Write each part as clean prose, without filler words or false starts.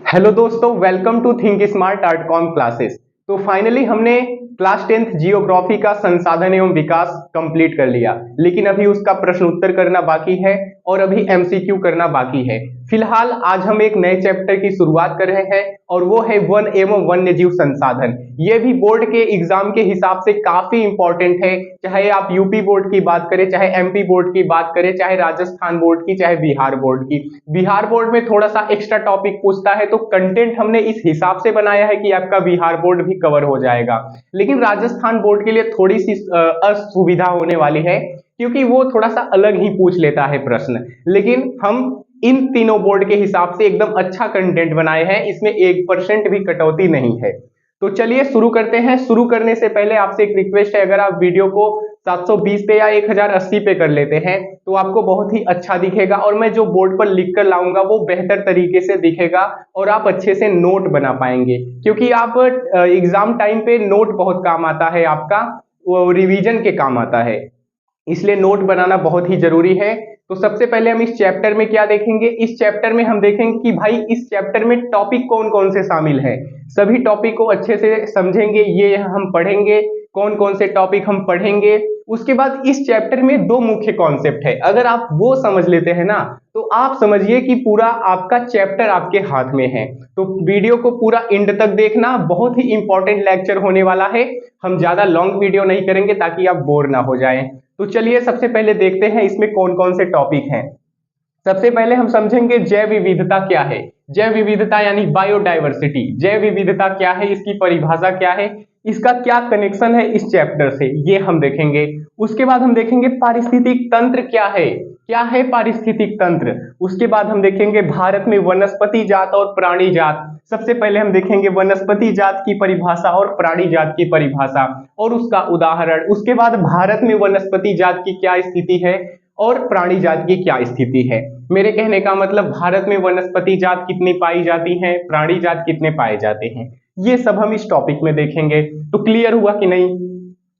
Hello दोस्तों, welcome to Think Smart Art Com classes. तो finally हमने क्लास 10th जियोग्राफी का संसाधन एवं विकास कंप्लीट कर लिया, लेकिन अभी उसका प्रश्न उत्तर करना बाकी है और अभी एमसीक्यू करना बाकी है। फिलहाल आज हम एक नए चैप्टर की शुरुआत कर रहे हैं और वो है वन एवं वन्यजीव संसाधन। ये भी बोर्ड के एग्जाम के हिसाब से काफी इंपॉर्टेंट है, चाहे आप यूपी बोर्ड की बात करें, चाहे एमपी बोर्ड की बात करें, चाहे राजस्थान बोर्ड की, चाहे बिहार बोर्ड की। बिहार बोर्ड में थोड़ा सा एक्स्ट्रा टॉपिक पूछता है, तो कंटेंट हमने इस हिसाब से बनाया है कि आपका बिहार बोर्ड भी कवर हो जाएगा। लेकिन राजस्थान बोर्ड के लिए थोड़ी सी असुविधा होने वाली है, क्योंकि वो थोड़ा सा अलग ही पूछ लेता है प्रश्न। लेकिन हम इन तीनों बोर्ड के हिसाब से एकदम अच्छा कंटेंट बनाए हैं, इसमें 1% भी कटौती नहीं है। तो चलिए शुरू करते हैं। शुरू करने से पहले आपसे एक रिक्वेस्ट है, अगर आप वीडियो को 720 पे या 1080 पे कर लेते हैं तो आपको बहुत ही अच्छा दिखेगा, और मैं जो बोर्ड पर लिख कर लाऊंगा वो बेहतर तरीके से दिखेगा और आप अच्छे से नोट बना पाएंगे। क्योंकि आप एग्जाम टाइम पे नोट बहुत काम आता है, आपका वो रिवीजन के काम आता है, इसलिए नोट बनाना बहुत ही जरूरी है। तो सबसे पहले हम इस चैप्टर में क्या देखेंगे? इस चैप्टर में हम देखेंगे कि भाई इस चैप्टर में टॉपिक कौन कौन से शामिल हैं। सभी टॉपिक को अच्छे से समझेंगे, ये हम पढ़ेंगे कौन कौन से टॉपिक हम पढ़ेंगे। उसके बाद इस चैप्टर में दो मुख्य कॉन्सेप्ट है, अगर आप वो समझ लेते हैं ना तो आप समझिए कि पूरा आपका चैप्टर आपके हाथ में है। तो वीडियो को पूरा एंड तक देखना, बहुत ही इंपॉर्टेंट लेक्चर होने वाला है। हम ज्यादा लॉन्ग वीडियो नहीं करेंगे ताकि आप बोर ना हो जाएं। तो चलिए सबसे पहले देखते हैं इसमें कौन कौन से टॉपिक हैं। सबसे पहले हम समझेंगे जैव विविधता क्या है। जैव विविधता यानी बायोडायवर्सिटी। जैव विविधता क्या है, इसकी परिभाषा क्या है, इसका क्या कनेक्शन है इस चैप्टर से, ये हम देखेंगे। उसके बाद हम देखेंगे पारिस्थितिक तंत्र क्या है पारिस्थितिक तंत्र। उसके बाद हम देखेंगे भारत में वनस्पति जात और प्राणी जात। सबसे पहले हम देखेंगे वनस्पति जात की परिभाषा और प्राणी जात की परिभाषा और उसका उदाहरण। उसके बाद भारत में वनस्पति जात की क्या स्थिति है और प्राणी जात की क्या स्थिति है। मेरे कहने का मतलब भारत में वनस्पति जात कितनी पाई जाती हैं, प्राणी जात कितने पाए जाते हैं, ये सब हम इस टॉपिक में देखेंगे। तो क्लियर हुआ कि नहीं?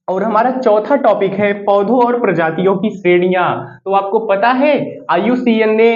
और हमारा चौथा टॉपिक है पौधों और प्रजातियों की श्रेणियां। तो आपको पता है आईयूसीएन ने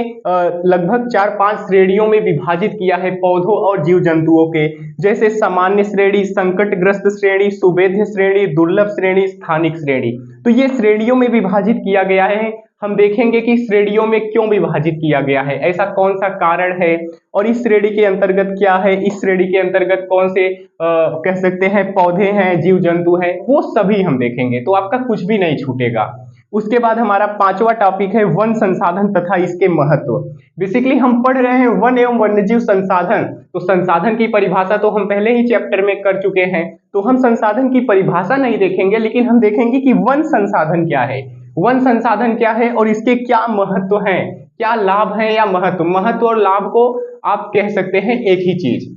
लगभग 4-5 श्रेणियों में विभाजित किया है पौधों और जीव जंतुओं के, जैसे सामान्य श्रेणी, संकटग्रस्त श्रेणी, सुवेध्य श्रेणी, दुर्लभ श्रेणी, स्थानिक श्रेणी। तो ये श्रेणियों में विभाजित किया गया है। हम देखेंगे कि श्रेणियों में क्यों विभाजित किया गया है, ऐसा कौन सा कारण है, और इस श्रेणी के अंतर्गत क्या है, इस श्रेणी के अंतर्गत कौन से कह सकते हैं पौधे हैं, जीव जंतु हैं, वो सभी हम देखेंगे। तो आपका कुछ भी नहीं छूटेगा। उसके बाद हमारा पांचवा टॉपिक है वन संसाधन तथा इसके महत्व। बेसिकली हम पढ़ रहे हैं वन एवं वन्यजीव संसाधन। तो संसाधन की परिभाषा तो हम पहले ही चैप्टर में कर चुके हैं, तो हम संसाधन की परिभाषा नहीं देखेंगे, लेकिन हम देखेंगे कि वन संसाधन क्या है, वन संसाधन क्या है और इसके क्या महत्व हैं, क्या लाभ हैं या महत्व। महत्व और लाभ को आप कह सकते हैं एक ही चीज,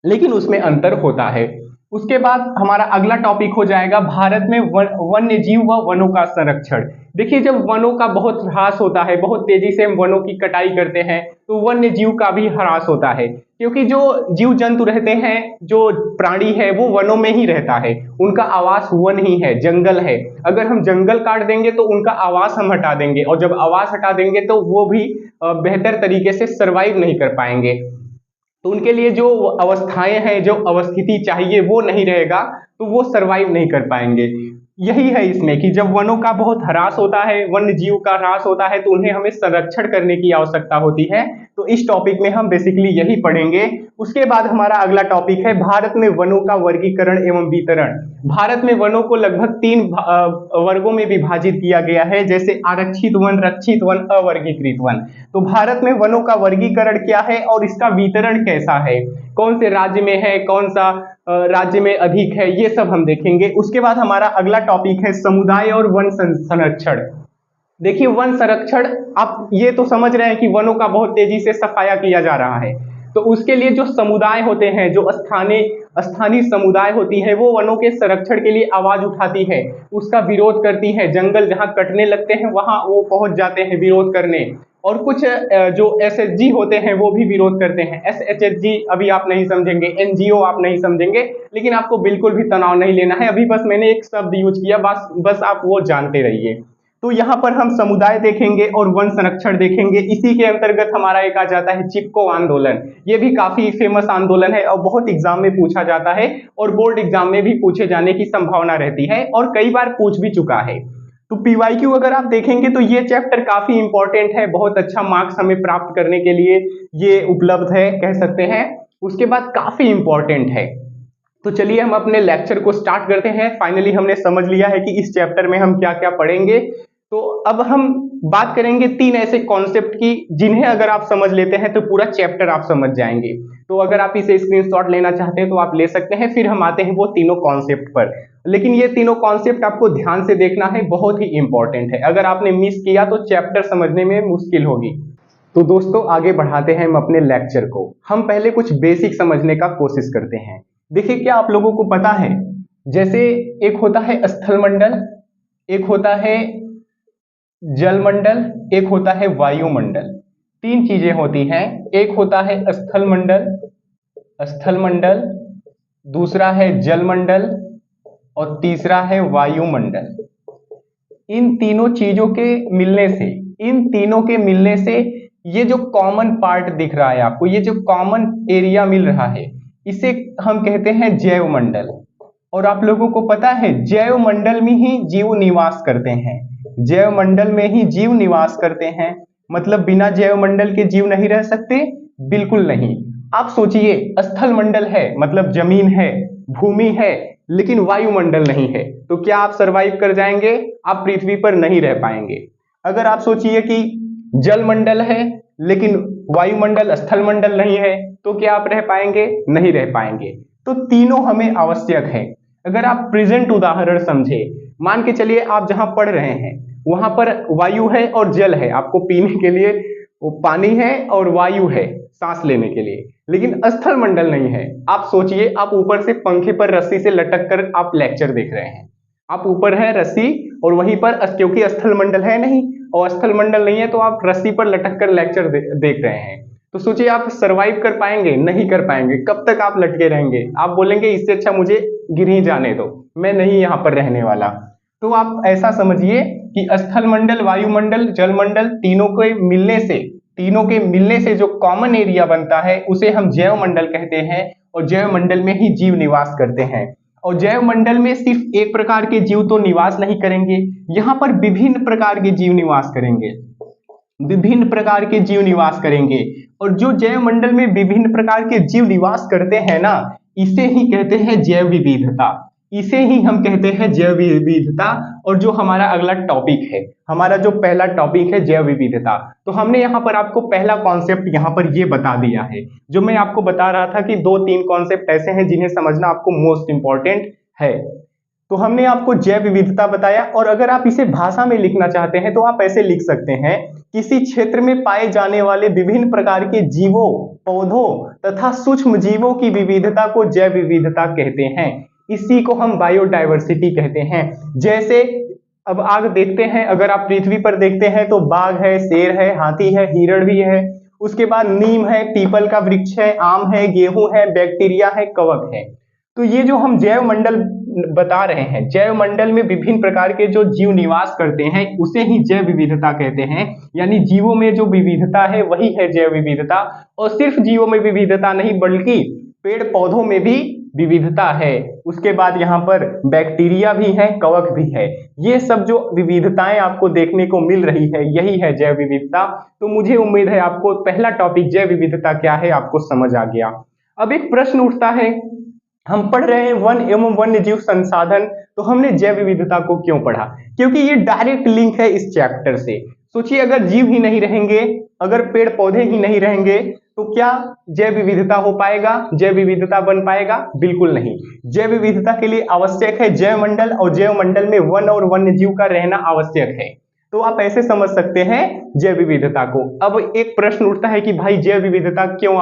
लेकिन उसमें अंतर होता है। उसके बाद हमारा अगला टॉपिक हो जाएगा भारत में वन्य जीव व वनों का संरक्षण। देखिए जब वनों का बहुत ह्रास होता है, बहुत तेजी से हम वनों की कटाई करते हैं, तो वन्य जीव का भी ह्रास होता है। क्योंकि जो जीव जंतु रहते हैं, जो प्राणी है, वो वनों में ही रहता है, उनका आवास वन ही है, जंगल है। अगर हम जंगल काट देंगे तो उनका आवास हम हटा देंगे, और जब आवास हटा देंगे तो वो भी बेहतर तरीके से सरवाइव नहीं कर पाएंगे। तो उनके लिए जो अवस्थाएं हैं, जो अवस्थिति चाहिए वो नहीं रहेगा, तो वो सरवाइव नहीं कर पाएंगे। यही है इसमें कि जब वनों का बहुत ह्रास होता है, वन्य जीव का ह्रास होता है, तो उन्हें हमें संरक्षण करने की आवश्यकता होती है। तो इस टॉपिक में हम बेसिकली यही पढ़ेंगे। उसके बाद हमारा अगला टॉपिक है भारत में वनों का वर्गीकरण एवं वितरण। भारत में वनों को लगभग 3 वर्गों में विभाजित किया गया है, जैसे आरक्षित वन, रक्षित वन, अवर्गीकृत वन। तो भारत में वनों का वर्गीकरण क्या है और इसका वितरण कैसा है, कौन से राज्य में है, कौन सा राज्य में अधिक है, ये सब हम देखेंगे। उसके बाद हमारा अगला टॉपिक है समुदाय और वन संरक्षण। देखिए वन संरक्षण, आप ये तो समझ रहे हैं कि वनों का बहुत तेजी से सफाया किया जा रहा है, तो उसके लिए जो समुदाय होते हैं, जो स्थानीय समुदाय होती है, वो वनों के संरक्षण के लिए आवाज उठाती है, उसका विरोध करती है। जंगल जहां कटने लगते हैं वहां वो पहुंच जाते हैं विरोध करने। और कुछ जो एसएचजी होते हैं वो भी विरोध करते हैं। एसएचजी अभी आप नहीं समझेंगे, एनजीओ आप नहीं समझेंगे, लेकिन आपको बिल्कुल भी तनाव नहीं लेना है, अभी बस मैंने एक शब्द यूज किया, बस आप वो जानते रहिए। तो यहाँ पर हम समुदाय देखेंगे और वन संरक्षण देखेंगे। इसी के अंतर्गत हमारा एक आ जाता है चिपको आंदोलन। ये भी काफी फेमस आंदोलन है और बहुत एग्जाम में पूछा जाता है और बोर्ड एग्जाम में भी पूछे जाने की संभावना रहती है और कई बार पूछ भी चुका है। तो पीवाईक्यू अगर आप देखेंगे तो ये चैप्टर काफी इंपॉर्टेंट है, बहुत अच्छा मार्क्स हमें प्राप्त करने के लिए ये उपलब्ध है कह सकते हैं। उसके बाद काफी इंपॉर्टेंट है। तो चलिए हम अपने लेक्चर को स्टार्ट करते हैं। फाइनली हमने समझ लिया है कि इस चैप्टर में हम क्या क्या पढ़ेंगे। तो अब हम बात करेंगे 3 ऐसे कॉन्सेप्ट की जिन्हें अगर आप समझ लेते हैं तो पूरा चैप्टर आप समझ जाएंगे। तो अगर आप इसे स्क्रीनशॉट लेना चाहते हैं तो आप ले सकते हैं। फिर हम आते हैं वो तीनों कॉन्सेप्ट पर, लेकिन ये तीनों कॉन्सेप्ट आपको ध्यान से देखना है, बहुत ही इंपॉर्टेंट है। अगर आपने मिस किया तो चैप्टर समझने में मुश्किल होगी। तो दोस्तों आगे बढ़ाते हैं हम अपने लेक्चर को। हम पहले कुछ बेसिक समझने का कोशिश करते हैं। देखिए, क्या आप लोगों को पता है, जैसे एक होता है स्थल मंडल, एक होता है जल मंडल, एक होता है वायुमंडल। 3 चीजें होती हैं। एक होता है स्थल मंडल, दूसरा है जल मंडल और तीसरा है वायुमंडल। इन तीनों चीजों के मिलने से, ये जो कॉमन पार्ट दिख रहा है आपको, ये जो कॉमन एरिया मिल रहा है, इसे हम कहते हैं जैव मंडल। और आप लोगों को पता है जैव मंडल में ही जीव निवास करते हैं। जैव मंडल में ही जीव निवास करते हैं, मतलब बिना जैव मंडल के जीव नहीं रह सकते, बिल्कुल नहीं। आप सोचिए, स्थल मंडल है मतलब जमीन है, भूमि है, लेकिन वायुमंडल नहीं है, तो क्या आप सरवाइव कर जाएंगे? आप पृथ्वी पर नहीं रह पाएंगे। अगर आप सोचिए कि जल मंडल है लेकिन वायुमंडल स्थल मंडल नहीं है, तो क्या आप रह पाएंगे? नहीं रह पाएंगे। तो तीनों हमें आवश्यक है। अगर आप प्रेजेंट उदाहरण समझे, मान के चलिए आप जहां पढ़ रहे हैं वहां पर वायु है और जल है, आपको पीने के लिए वो पानी है और वायु है सांस लेने के लिए, लेकिन स्थल मंडल नहीं है। आप सोचिए, आप ऊपर से पंखे पर रस्सी से लटक कर आप लेक्चर देख रहे हैं। आप ऊपर है रस्सी और वहीं पर, क्योंकि स्थल मंडल है नहीं और स्थल मंडल नहीं है, तो आप रस्सी पर लटक कर लेक्चर देख रहे हैं। तो सोचिए आप सरवाइव कर पाएंगे? नहीं कर पाएंगे। कब तक आप लटके रहेंगे? आप बोलेंगे इससे अच्छा मुझे गिर ही जाने दो, मैं नहीं यहाँ पर रहने वाला। तो आप ऐसा समझिए कि स्थल मंडल, वायुमंडल, जल मंडल, तीनों के मिलने से जो कॉमन एरिया बनता है उसे हम जैव मंडल कहते हैं। और जैव मंडल में ही जीव निवास करते हैं। और जैव मंडल में सिर्फ एक प्रकार के जीव तो निवास नहीं करेंगे, यहाँ पर विभिन्न प्रकार के जीव निवास करेंगे। और जो जैव मंडल में विभिन्न प्रकार के जीव निवास करते हैं ना, इसे ही कहते हैं जैव विविधता। और जो हमारा अगला टॉपिक है, हमारा जो पहला टॉपिक है जैव विविधता, तो हमने यहाँ पर आपको पहला कॉन्सेप्ट यहाँ पर ये बता दिया है। जो मैं आपको बता रहा था कि 2-3 कॉन्सेप्ट ऐसे हैं जिन्हें समझना आपको मोस्ट इंपॉर्टेंट है। तो हमने आपको जैव विविधता बताया। और अगर आप इसे भाषा में लिखना चाहते हैं तो आप ऐसे लिख सकते हैं, किसी क्षेत्र में पाए जाने वाले विभिन्न प्रकार के जीवों, पौधों तथा सूक्ष्म जीवों की विविधता को जैव विविधता कहते हैं। इसी को हम बायोडायवर्सिटी कहते हैं। जैसे अब आग देखते हैं, अगर आप पृथ्वी पर देखते हैं तो बाघ है, शेर है, हाथी है, हिरण भी है, उसके बाद नीम है, पीपल का वृक्ष है, आम है, गेहूं है, बैक्टीरिया है, कवक है। तो ये जो हम जैव मंडल बता रहे हैं, जैव मंडल में विभिन्न प्रकार के जो जीव निवास करते हैं उसे ही जैव विविधता कहते हैं। यानी जीवों में जो विविधता है वही है जैव विविधता। और सिर्फ जीवों में विविधता नहीं, बल्कि पेड़ पौधों में भी विविधता है। उसके बाद यहाँ पर बैक्टीरिया भी है, कवक भी है। ये सब जो विविधताएं आपको देखने को मिल रही है, यही है जैव विविधता। तो मुझे उम्मीद है आपको पहला टॉपिक जैव विविधता क्या है आपको समझ आ गया। अब एक प्रश्न उठता है, हम पढ़ रहे हैं वन एवं वन्य जीव संसाधन, तो हमने जैव विविधता को क्यों पढ़ा? क्योंकि ये डायरेक्ट लिंक है इस चैप्टर से। सोचिए, अगर जीव ही नहीं रहेंगे, अगर पेड़ पौधे ही नहीं रहेंगे, तो क्या जैव विविधता हो पाएगा? जैव विविधता बन पाएगा? बिल्कुल नहीं। जैव विविधता के लिए आवश्यक है जैव मंडल, और जैव मंडल में वन और वन्य जीव का रहना आवश्यक है। तो आप ऐसे समझ सकते हैं जैव विविधता को। अब एक प्रश्न उठता है कि भाई जैव विविधता क्यों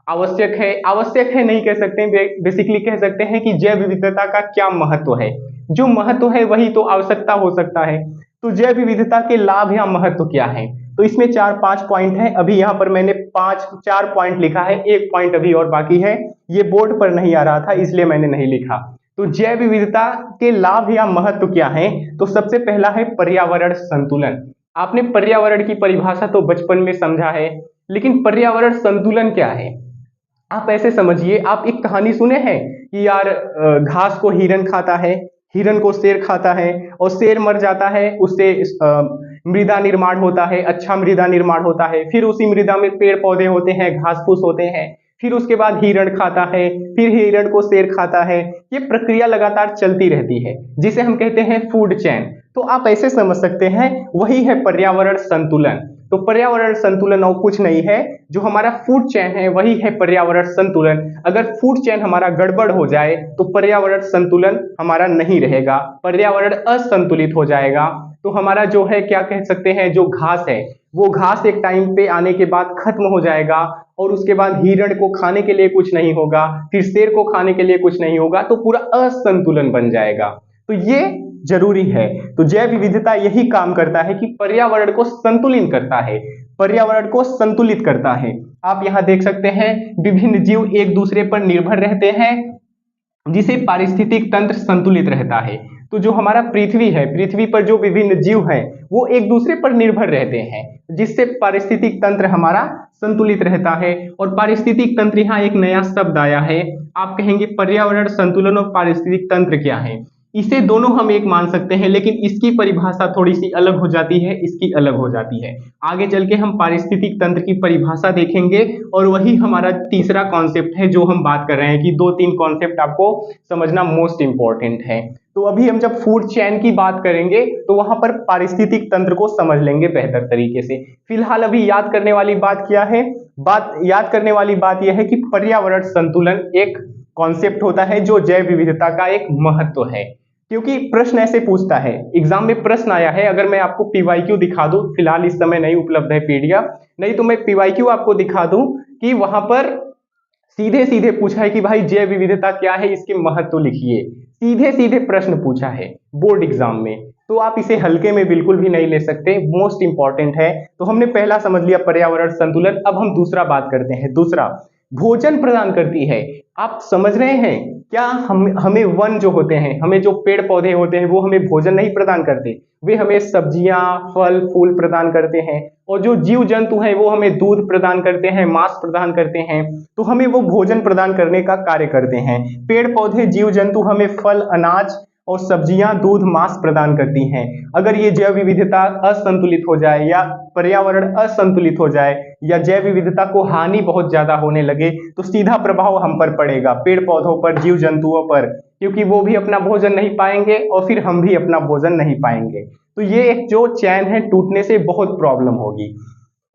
आवश्यक है? आवश्यक है नहीं कह सकते, बेसिकली कह सकते हैं कि जैव विविधता का क्या महत्व है। जो महत्व है वही तो आवश्यकता हो सकता है। तो जैव विविधता के लाभ या महत्व क्या है? तो इसमें 4-5 पॉइंट है। अभी यहाँ पर मैंने 4 पॉइंट लिखा है, 1 पॉइंट अभी और बाकी है। ये बोर्ड पर नहीं आ रहा था इसलिए मैंने नहीं लिखा। तो जैव विविधता के लाभ या महत्व क्या है? तो सबसे पहला है पर्यावरण संतुलन। आपने पर्यावरण की परिभाषा तो बचपन में समझा है, लेकिन पर्यावरण संतुलन क्या है? आप ऐसे समझिए, आप एक कहानी सुने हैं कि यार घास को हिरन खाता है, हिरन को शेर खाता है और शेर मर जाता है, उससे मृदा निर्माण होता है, अच्छा मृदा निर्माण होता है, फिर उसी मृदा में पेड़ पौधे होते हैं, घास फूस होते हैं, फिर उसके बाद हिरण खाता है, फिर हिरण को शेर खाता है। ये प्रक्रिया लगातार चलती रहती है, जिसे हम कहते हैं फूड चेन। तो आप ऐसे समझ सकते हैं, वही है पर्यावरण संतुलन। तो पर्यावरण संतुलन और कुछ नहीं है, जो हमारा फूड चेन है वही है पर्यावरण संतुलन। अगर फूड चेन हमारा गड़बड़ हो जाए तो पर्यावरण संतुलन हमारा नहीं रहेगा, पर्यावरण असंतुलित हो जाएगा। तो हमारा जो है क्या कह सकते हैं, जो घास है वो घास एक टाइम पे आने के बाद खत्म हो जाएगा, और उसके बाद हिरण को खाने के लिए कुछ नहीं होगा, फिर शेर को खाने के लिए कुछ नहीं होगा, तो पूरा असंतुलन बन जाएगा। तो ये जरूरी है। तो जैव विविधता यही काम करता है कि पर्यावरण को संतुलित करता है, पर्यावरण को संतुलित करता है। आप यहाँ देख सकते हैं विभिन्न जीव एक दूसरे पर निर्भर रहते हैं, जिसे पारिस्थितिक तंत्र संतुलित रहता है। तो जो हमारा पृथ्वी है, पृथ्वी पर जो विभिन्न जीव हैं वो एक दूसरे पर निर्भर रहते हैं, जिससे पारिस्थितिक तंत्र हमारा संतुलित रहता है। और पारिस्थितिक तंत्र यहाँ एक नया शब्द आया है, आप कहेंगे पर्यावरण संतुलन और पारिस्थितिक तंत्र क्या है? इसे दोनों हम एक मान सकते हैं, लेकिन इसकी परिभाषा थोड़ी सी अलग हो जाती है, इसकी अलग हो जाती है। आगे चल के हम पारिस्थितिक तंत्र की परिभाषा देखेंगे, और वही हमारा तीसरा कॉन्सेप्ट है जो हम बात कर रहे हैं कि 2-3 कॉन्सेप्ट आपको समझना मोस्ट इंपॉर्टेंट है। तो अभी हम जब फूड चेन की बात करेंगे तो वहां पर पारिस्थितिक तंत्र को समझ लेंगे बेहतर तरीके से। फिलहाल अभी याद करने वाली बात क्या है? याद करने वाली बात यह है कि पर्यावरण संतुलन एक कॉन्सेप्ट होता है जो जैव विविधता का एक महत्व है। क्योंकि प्रश्न ऐसे पूछता है, एग्जाम में प्रश्न आया है, अगर मैं आपको पीवाईक्यू दिखा दूं, फिलहाल इस समय नहीं उपलब्ध है पीडीएफ, नहीं तो मैं पीवाईक्यू आपको दिखा दूं कि वहां पर सीधे सीधे पूछा है कि भाई जैव विविधता क्या है, इसके महत्व लिखिए। सीधे सीधे प्रश्न पूछा है बोर्ड एग्जाम में, तो आप इसे हल्के में बिल्कुल भी नहीं ले सकते, मोस्ट इंपॉर्टेंट है। तो हमने पहला समझ लिया पर्यावरण संतुलन। अब हम दूसरा बात करते हैं। दूसरा, भोजन प्रदान करती है। आप समझ रहे हैं क्या? हमें वन जो होते हैं, हमें जो पेड़ पौधे होते हैं वो हमें भोजन नहीं प्रदान करते, वे हमें सब्जियां फल फूल प्रदान करते हैं। और जो जीव जंतु हैं वो हमें दूध प्रदान करते हैं, मांस प्रदान करते हैं, तो हमें वो भोजन प्रदान करने का कार्य करते हैं। पेड़ पौधे जीव जंतु हमें फल अनाज और सब्जियां दूध मांस प्रदान करती हैं। अगर ये जैव विविधता असंतुलित हो जाए या पर्यावरण असंतुलित हो जाए या जैव विविधता को हानि बहुत ज्यादा होने लगे, तो सीधा प्रभाव हम पर पड़ेगा, पेड़ पौधों पर, जीव जंतुओं पर, क्योंकि वो भी अपना भोजन नहीं पाएंगे और फिर हम भी अपना भोजन नहीं पाएंगे। तो ये एक जो चैन है टूटने से बहुत प्रॉब्लम होगी।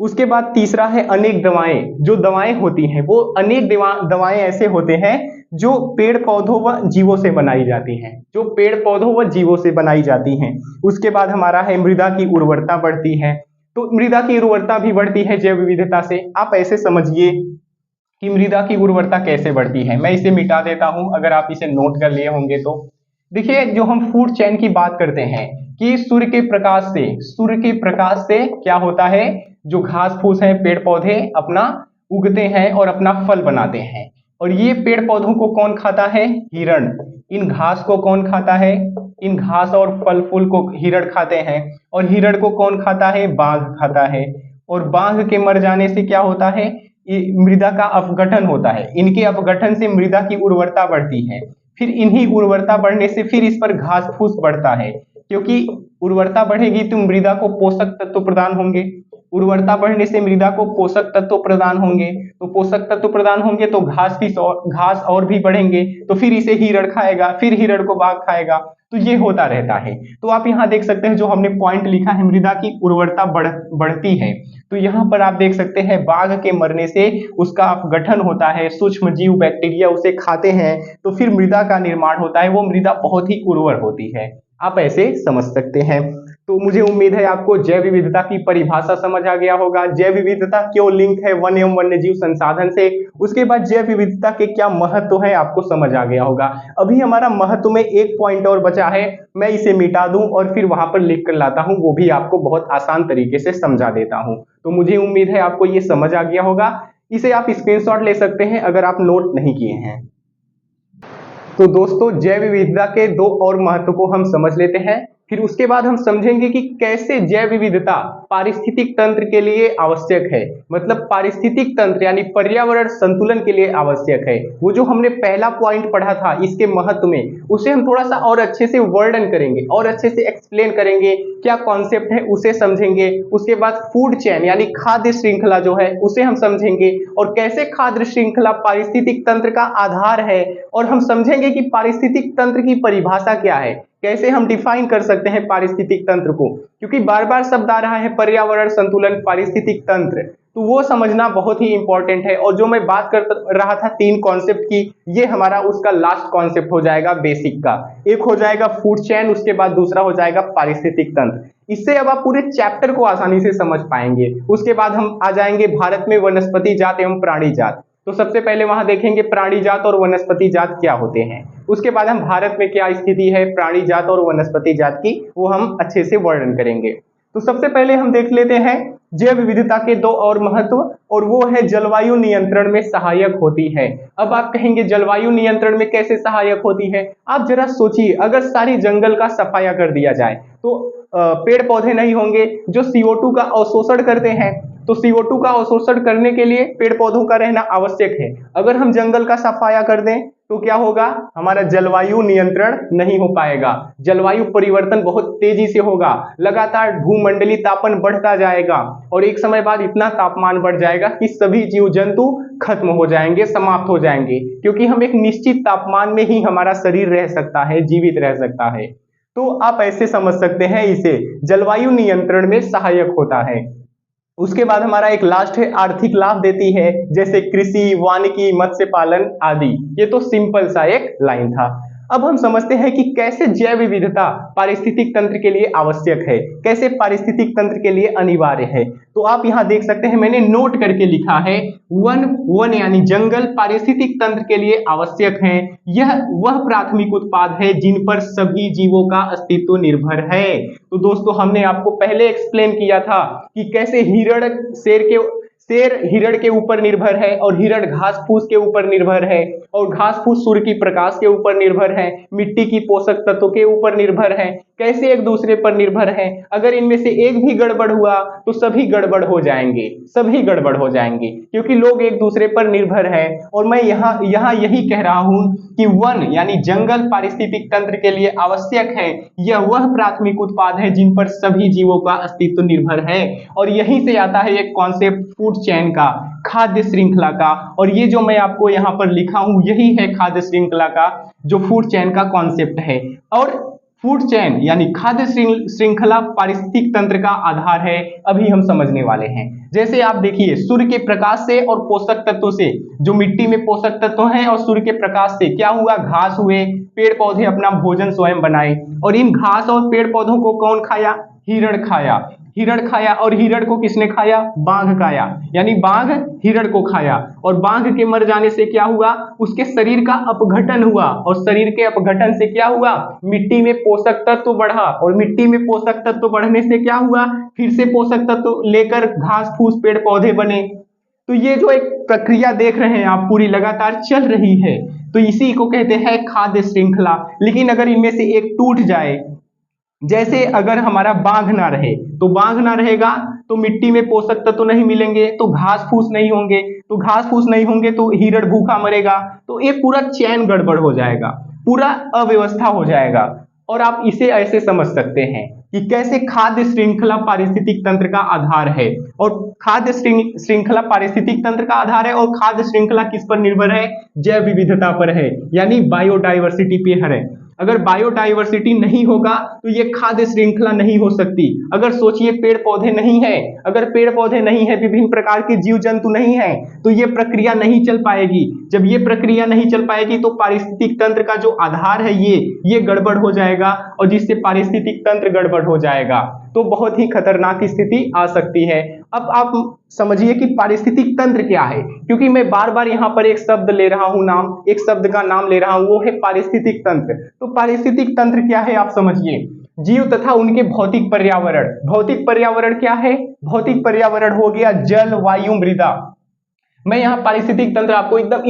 उसके बाद तीसरा है अनेक दवाएं। जो दवाएं होती हैं वो अनेक दवाएं ऐसे होते हैं जो पेड़ पौधों व जीवों से बनाई जाती हैं, जो पेड़ पौधों व जीवों से बनाई जाती हैं। उसके बाद हमारा है मृदा की उर्वरता बढ़ती है। तो मृदा की उर्वरता भी बढ़ती है जैव विविधता से। आप ऐसे समझिए कि मृदा की उर्वरता कैसे बढ़ती है। मैं इसे मिटा देता हूं, अगर आप इसे नोट कर लिए होंगे तो। देखिए, जो हम फूड चेन की बात करते हैं कि सूर्य के प्रकाश से क्या होता है, जो घास फूस है, पेड़ पौधे अपना उगते हैं और अपना फल बनाते हैं। और ये पेड़ पौधों को कौन खाता है? हिरण। इन घास को कौन खाता है? इन घास और फल फूल को हिरण खाते हैं। और हिरण को कौन खाता है? बाघ खाता है। और बाघ के मर जाने से क्या होता है? मृदा का अपघटन होता है। इनके अपघटन से मृदा की उर्वरता बढ़ती है। फिर इन्हीं उर्वरता बढ़ने से फिर इस पर घास फूस बढ़ता है, क्योंकि उर्वरता बढ़ेगी तो मृदा को पोषक तत्व प्रदान होंगे। उर्वरता बढ़ने से मृदा को पोषक तत्व प्रदान होंगे, तो पोषक तत्व प्रदान होंगे तो घास और भी बढ़ेंगे, तो फिर इसे हिरण खाएगा, फिर हिरण को बाघ खाएगा। तो ये होता रहता है। तो आप यहाँ देख सकते हैं जो हमने पॉइंट लिखा है, मृदा की उर्वरता बढ़ती है। तो यहाँ पर आप देख सकते हैं बाघ के मरने से उसका अपघटन होता है, सूक्ष्म जीव बैक्टीरिया उसे खाते हैं, तो फिर मृदा का निर्माण होता है, वो मृदा बहुत ही उर्वर होती है। आप ऐसे समझ सकते हैं। तो मुझे उम्मीद है आपको जैव विविधता की परिभाषा समझ आ गया होगा, जैव विविधता क्यों लिंक है वन एवं वन्य जीव संसाधन से। उसके बाद जैव विविधता के क्या महत्व है आपको समझ आ गया होगा। अभी हमारा महत्व में एक पॉइंट और बचा है, मैं इसे मिटा दूं और फिर वहां पर लिख कर लाता हूं, वो भी आपको बहुत आसान तरीके से समझा देता हूं। तो मुझे उम्मीद है आपको ये समझ आ गया होगा। इसे आप स्क्रीनशॉट ले सकते हैं अगर आप नोट नहीं किए हैं। तो दोस्तों जैव विविधता के दो और महत्व को हम समझ लेते हैं, फिर उसके बाद हम समझेंगे कि कैसे जैव विविधता पारिस्थितिक तंत्र के लिए आवश्यक है। मतलब पारिस्थितिक तंत्र यानी पर्यावरण संतुलन के लिए आवश्यक है। वो जो हमने पहला पॉइंट पढ़ा था इसके महत्व में, उसे हम थोड़ा सा और अच्छे से वर्णन करेंगे और अच्छे से एक्सप्लेन करेंगे, क्या कॉन्सेप्ट है उसे समझेंगे। उसके बाद फूड चेन यानी खाद्य श्रृंखला जो है उसे हम समझेंगे, और कैसे खाद्य श्रृंखला पारिस्थितिक तंत्र का आधार है, और हम समझेंगे कि पारिस्थितिक तंत्र की परिभाषा क्या है, कैसे हम डिफाइन कर सकते हैं पारिस्थितिक तंत्र को, क्योंकि बार बार शब्द आ रहा है पर्यावरण संतुलन पारिस्थितिक तंत्र, तो वो समझना बहुत ही इंपॉर्टेंट है। और जो मैं बात कर रहा था तीन कॉन्सेप्ट की, ये हमारा उसका लास्ट कॉन्सेप्ट हो जाएगा बेसिक का। एक हो जाएगा फूड चेन, उसके बाद दूसरा हो जाएगा पारिस्थितिक तंत्र। इससे अब आप पूरे चैप्टर को आसानी से समझ पाएंगे। उसके बाद हम आ जाएंगे भारत में वनस्पति जात एवं प्राणी जात। तो सबसे पहले वहां देखेंगे प्राणी जात और वनस्पति जात क्या होते हैं। उसके बाद हम भारत में क्या स्थिति है प्राणी जात और वनस्पति जात की, वो हम अच्छे से वर्णन करेंगे। तो सबसे पहले हम देख लेते हैं जैव विविधता के दो और महत्व, और वो है जलवायु नियंत्रण में सहायक होती है। अब आप कहेंगे जलवायु नियंत्रण में कैसे सहायक होती है? आप जरा सोचिए, अगर सारी जंगल का सफाया कर दिया जाए तो पेड़ पौधे नहीं होंगे जो CO2 का अवशोषण करते हैं। तो CO2 का अवशोषण करने के लिए पेड़ पौधों का रहना आवश्यक है। अगर हम जंगल का सफाया कर दें तो क्या होगा? हमारा जलवायु नियंत्रण नहीं हो पाएगा, जलवायु परिवर्तन बहुत तेजी से होगा, लगातार भूमंडलीय तापन बढ़ता जाएगा, और एक समय बाद इतना तापमान बढ़ जाएगा कि सभी जीव जंतु खत्म हो जाएंगे, समाप्त हो जाएंगे, क्योंकि हम एक निश्चित तापमान में ही हमारा शरीर रह सकता है, जीवित रह सकता है। तो आप ऐसे समझ सकते हैं इसे, जलवायु नियंत्रण में सहायक होता है। उसके बाद हमारा एक लास्ट है आर्थिक लाभ देती है, जैसे कृषि, वानिकी, मत्स्य पालन आदि। ये तो सिंपल सा एक लाइन था। अब हम समझते हैं कि कैसे जैव विविधता पारिस्थितिक तंत्र के लिए आवश्यक है, कैसे पारिस्थितिक तंत्र के लिए अनिवार्य है। तो आप यहाँ देख सकते हैं मैंने नोट करके लिखा है, वन यानी जंगल पारिस्थितिक तंत्र के लिए आवश्यक है। यह वह प्राथमिक उत्पाद है जिन पर सभी जीवों का अस्तित्व निर्भर है। तो दोस्तों हमने आपको पहले एक्सप्लेन किया था कि कैसे हिरण शेर हिरण के ऊपर निर्भर है, और हिरण घास फूस के ऊपर निर्भर है, और घास फूस सूर्य की प्रकाश के ऊपर निर्भर है, मिट्टी की पोषक तत्वों के ऊपर निर्भर है, कैसे एक दूसरे पर निर्भर है। अगर इनमें से एक भी गड़बड़ हुआ तो सभी गड़बड़ हो जाएंगे, सभी गड़बड़ हो जाएंगे, क्योंकि लोग एक दूसरे पर निर्भर है। और मैं यहाँ यही कह रहा हूं कि वन यानी जंगल पारिस्थितिक तंत्र के लिए आवश्यक है। यह वह प्राथमिक उत्पाद है जिन पर सभी जीवों का अस्तित्व निर्भर है। और यहीं से आता है एक कॉन्सेप्ट फूड चेन का, खाद्य श्रृंखला का, और ये जो मैं आपको यहाँ पर लिखा हूं यही है खाद्य श्रृंखला का जो फूड चेन का कॉन्सेप्ट है। और फूड चेन यानी खाद्य श्रृंखला पारिस्थितिक तंत्र का आधार है, अभी हम समझने वाले हैं। जैसे आप देखिए, सूर्य के प्रकाश से और पोषक तत्वों से, जो मिट्टी में पोषक तत्व हैं और सूर्य के प्रकाश से क्या हुआ, घास हुए, पेड़ पौधे अपना भोजन स्वयं बनाए, और इन घास और पेड़ पौधों को कौन खाया? हिरण खाया। हिरण खाया, और हिरण को किसने खाया? बाघ खाया, यानी बाघ हिरण को खाया, और बाघ के मर जाने से क्या हुआ? उसके शरीर का अपघटन हुआ, और शरीर के अपघटन से क्या हुआ? मिट्टी में पोषक तत्व बढ़ा, और मिट्टी में पोषक तत्व बढ़ने से क्या हुआ? फिर से पोषक तत्व लेकर घास फूस पेड़ पौधे बने। तो ये जो एक प्रक्रिया देख रहे हैं आप पूरी लगातार चल रही है, तो इसी को कहते हैं खाद्य श्रृंखला। लेकिन अगर इनमें से एक टूट जाए, जैसे अगर हमारा बाघ ना रहे, तो बाघ ना रहेगा तो मिट्टी में पोषक तत्व तो नहीं मिलेंगे, तो घास फूस नहीं होंगे, तो घास फूस नहीं होंगे तो हिरण भूखा मरेगा, तो एक पूरा चैन गड़बड़ हो जाएगा, पूरा अव्यवस्था हो जाएगा। और आप इसे ऐसे समझ सकते हैं कि कैसे खाद्य श्रृंखला पारिस्थितिक तंत्र का आधार है, और खाद्य श्रृंखला पारिस्थितिक तंत्र का आधार है, और खाद्य श्रृंखला किस पर निर्भर है? जैव विविधता पर है, यानी बायोडाइवर्सिटी पे है। अगर बायोडाइवर्सिटी नहीं होगा तो ये खाद्य श्रृंखला नहीं हो सकती। अगर सोचिए पेड़ पौधे नहीं है, अगर पेड़ पौधे नहीं है, विभिन्न प्रकार के जीव जंतु नहीं है, तो ये प्रक्रिया नहीं चल पाएगी। जब ये प्रक्रिया नहीं चल पाएगी तो पारिस्थितिक तंत्र का जो आधार है ये गड़बड़ हो जाएगा, और जिससे पारिस्थितिक तंत्र गड़बड़ हो जाएगा, तो बहुत ही खतरनाक स्थिति आ सकती है। अब आप समझिए कि पारिस्थितिक तंत्र क्या है, क्योंकि मैं बार बार यहाँ पर एक शब्द ले रहा हूँ, एक शब्द का नाम ले रहा हूँ, वो है पारिस्थितिक तंत्र। तो पारिस्थितिक तंत्र क्या है आप समझिए, जीव तथा उनके भौतिक पर्यावरण। भौतिक पर्यावरण क्या है? भौतिक पर्यावरण हो गया जल, वायु, मृदा। मैं यहाँ पारिस्थितिक तंत्र आपको एकदम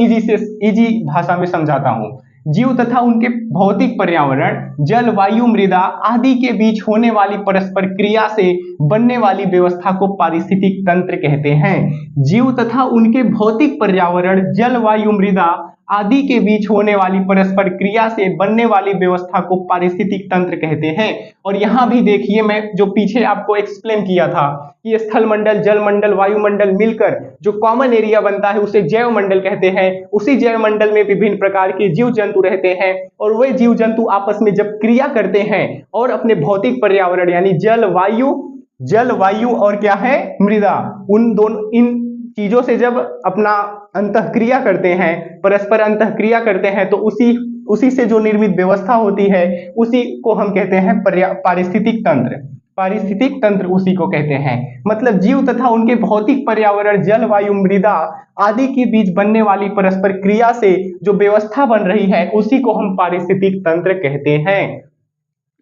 इजी भाषा में समझाता हूँ। जीव तथा उनके भौतिक पर्यावरण जल, वायु, मृदा आदि के बीच होने वाली परस्पर क्रिया से बनने वाली व्यवस्था को पारिस्थितिक तंत्र कहते हैं। जीव तथा उनके भौतिक पर्यावरण जल, वायु, मृदा आदि के बीच होने वाली परस्पर क्रिया से बनने वाली व्यवस्था को पारिस्थितिक तंत्र कहते हैं। और यहाँ भी देखिए, मैं जो पीछे आपको एक्सप्लेन किया था कि स्थल मंडल, जल मंडल, वायुमंडल मिलकर जो कॉमन एरिया बनता है उसे जैव मंडल कहते हैं। उसी जैव मंडल में विभिन्न प्रकार के जीव जंतु रहते हैं और वे जीव जंतु आपस में जब क्रिया करते हैं और अपने भौतिक पर्यावरण यानी जल वायु और क्या है मृदा, उन दोनों इन चीजों से जब अपना अंतःक्रिया करते हैं, परस्पर अंतःक्रिया करते हैं, तो उसी से जो निर्मित व्यवस्था होती है उसी को हम कहते हैं पारिस्थितिक तंत्र। पारिस्थितिक तंत्र उसी को कहते हैं। मतलब जीव तथा उनके भौतिक पर्यावरण जल, वायु, मृदा आदि के बीच बनने वाली परस्पर क्रिया से जो व्यवस्था बन रही है उसी को हम पारिस्थितिक तंत्र कहते हैं।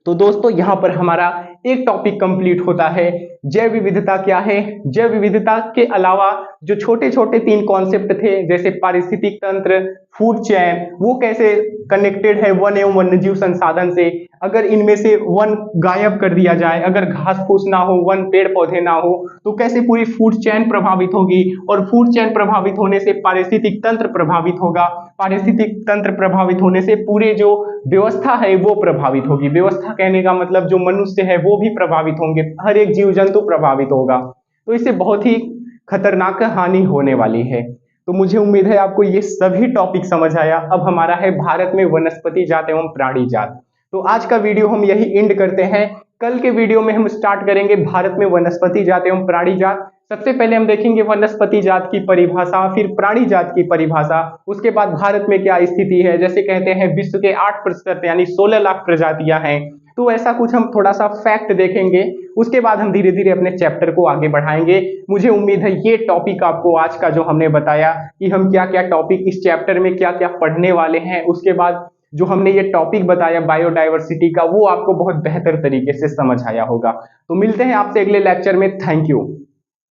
तो दोस्तों यहाँ पर हमारा एक टॉपिक कंप्लीट होता है। जैव विविधता क्या है? जैव विविधता के अलावा जो छोटे छोटे 3 कॉन्सेप्ट थे जैसे पारिस्थितिक तंत्र, फूड चेन, वो कैसे कनेक्टेड है वन एवं वन्यजीव संसाधन से। अगर इनमें से वन गायब कर दिया जाए, अगर घास फूस ना हो, वन पेड़ पौधे ना हो, तो कैसे पूरी फूड चेन प्रभावित होगी और फूड चेन प्रभावित होने से पारिस्थितिक तंत्र प्रभावित होगा। पारिस्थितिक तंत्र प्रभावित होने से पूरे जो व्यवस्था है वो प्रभावित होगी। व्यवस्था कहने का मतलब जो मनुष्य है वो भी प्रभावित होंगे, हर एक जीव जंतु प्रभावित होगा। तो इससे बहुत ही खतरनाक हानि होने वाली है। तो मुझे उम्मीद है आपको ये सभी टॉपिक समझ आया। अब हमारा है भारत में वनस्पति जात एवं प्राणी जात। तो आज का वीडियो हम यही एंड करते हैं। कल के वीडियो में हम स्टार्ट करेंगे भारत में वनस्पति जात एवं प्राणी जात। सबसे पहले हम देखेंगे वनस्पति जात की परिभाषा, फिर प्राणी जात की परिभाषा, उसके बाद भारत में क्या स्थिति है। जैसे कहते हैं विश्व के 8% यानी 16 लाख प्रजातियां हैं, तो ऐसा कुछ हम थोड़ा सा फैक्ट देखेंगे। उसके बाद हम धीरे धीरे अपने चैप्टर को आगे बढ़ाएंगे। मुझे उम्मीद है ये टॉपिक आपको आज का जो हमने बताया कि हम क्या क्या टॉपिक इस चैप्टर में क्या क्या पढ़ने वाले हैं, उसके बाद जो हमने ये टॉपिक बताया बायोडायवर्सिटी का, वो आपको बहुत बेहतर तरीके से समझ आया होगा। तो मिलते हैं आपसे अगले लेक्चर में। Thank you.